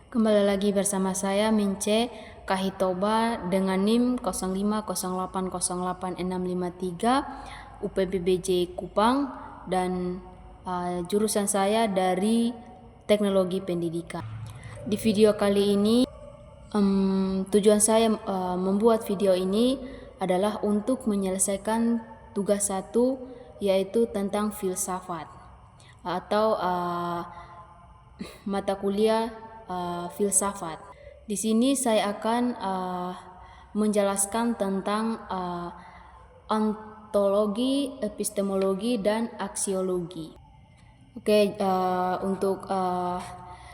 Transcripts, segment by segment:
Kembali lagi bersama saya Mince Kahitoba dengan NIM 0508080653 UPBBJ Kupang dan jurusan saya dari Teknologi Pendidikan. Di video kali ini tujuan saya membuat video ini adalah untuk menyelesaikan tugas 1, yaitu tentang filsafat atau mata kuliah filsafat. Di sini saya akan menjelaskan tentang ontologi, epistemologi, dan aksiologi. Oke, untuk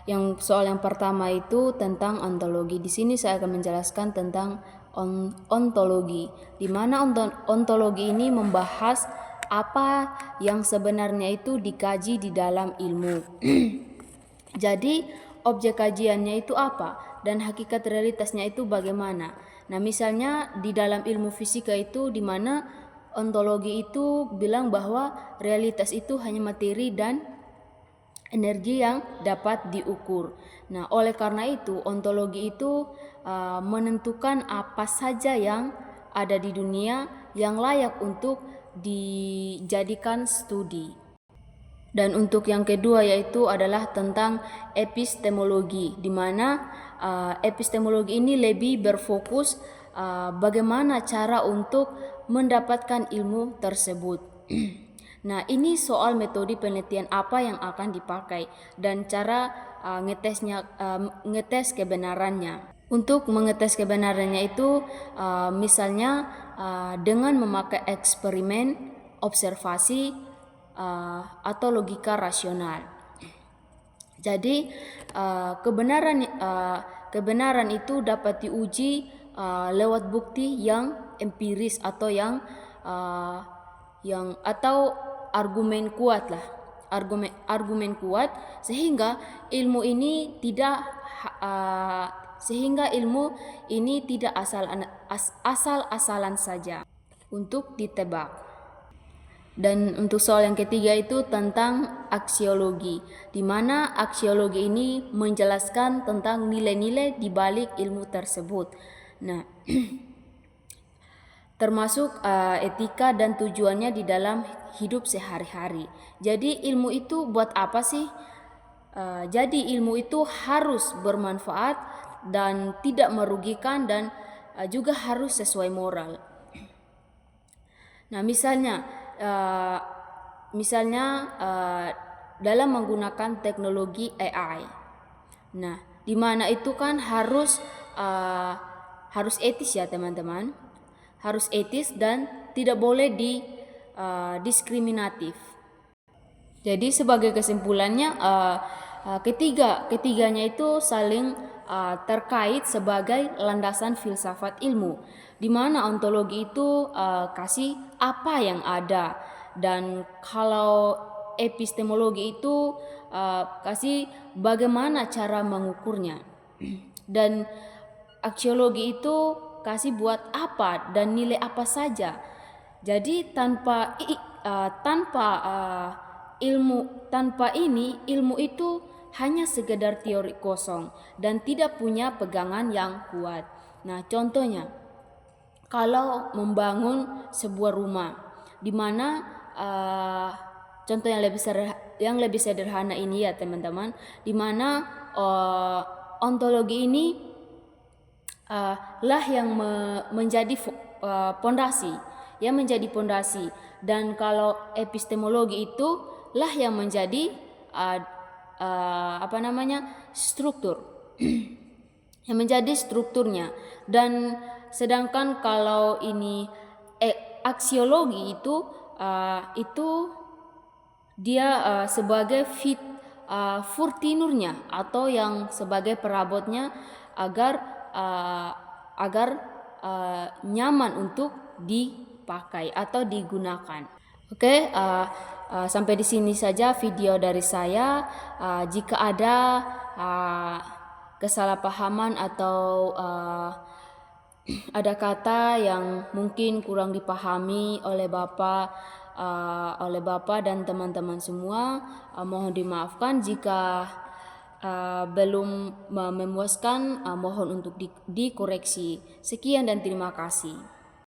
yang soal yang pertama itu tentang ontologi. Di sini saya akan menjelaskan tentang ontologi, di mana ontologi ini membahas apa yang sebenarnya itu dikaji di dalam ilmu. Jadi objek kajiannya itu apa dan hakikat realitasnya itu bagaimana. Nah, misalnya di dalam ilmu fisika itu di mana ontologi itu bilang bahwa realitas itu hanya materi dan energi yang dapat diukur. Nah, oleh karena itu ontologi itu menentukan apa saja yang ada di dunia yang layak untuk dijadikan studi. Dan untuk yang kedua yaitu adalah tentang epistemologi, di mana epistemologi ini lebih berfokus bagaimana cara untuk mendapatkan ilmu tersebut. Nah, ini soal metode penelitian apa yang akan dipakai dan cara ngetes kebenarannya. Untuk mengetes kebenarannya itu misalnya dengan memakai eksperimen, observasi, atau logika rasional. Jadi kebenaran itu dapat diuji lewat bukti yang empiris atau yang atau argumen kuat lah, argumen kuat sehingga ilmu ini tidak asal-asalan saja untuk ditebak. Dan untuk soal yang ketiga itu tentang aksiologi, di mana aksiologi ini menjelaskan tentang nilai-nilai di balik ilmu tersebut. Nah, termasuk etika dan tujuannya di dalam hidup sehari-hari. Jadi ilmu itu buat apa sih? Jadi ilmu itu harus bermanfaat dan tidak merugikan dan juga harus sesuai moral. Nah, misalnya dalam menggunakan teknologi AI. Nah, di mana itu kan harus etis ya teman-teman, harus etis dan tidak boleh diskriminatif. Jadi sebagai kesimpulannya ketiganya itu saling terkait sebagai landasan filsafat ilmu, di mana ontologi itu kasih apa yang ada, dan kalau epistemologi itu kasih bagaimana cara mengukurnya, dan aksiologi itu kasih buat apa dan nilai apa saja. Jadi tanpa ilmu itu hanya sekedar teori kosong dan tidak punya pegangan yang kuat. Nah, contohnya kalau membangun sebuah rumah, di mana contoh yang lebih sederhana ini ya teman-teman, di mana ontologi ini lah yang menjadi pondasi, dan kalau epistemologi itu lah yang menjadi struktur yang menjadi strukturnya. Dan sedangkan kalau ini aksiologi itu dia sebagai furtinurnya atau yang sebagai perabotnya agar nyaman untuk dipakai atau digunakan. Oke, sampai di sini saja video dari saya. Jika ada kesalahpahaman atau ada kata yang mungkin kurang dipahami oleh Bapak dan teman-teman semua, mohon dimaafkan. Jika belum memuaskan, mohon untuk dikoreksi. Sekian dan terima kasih.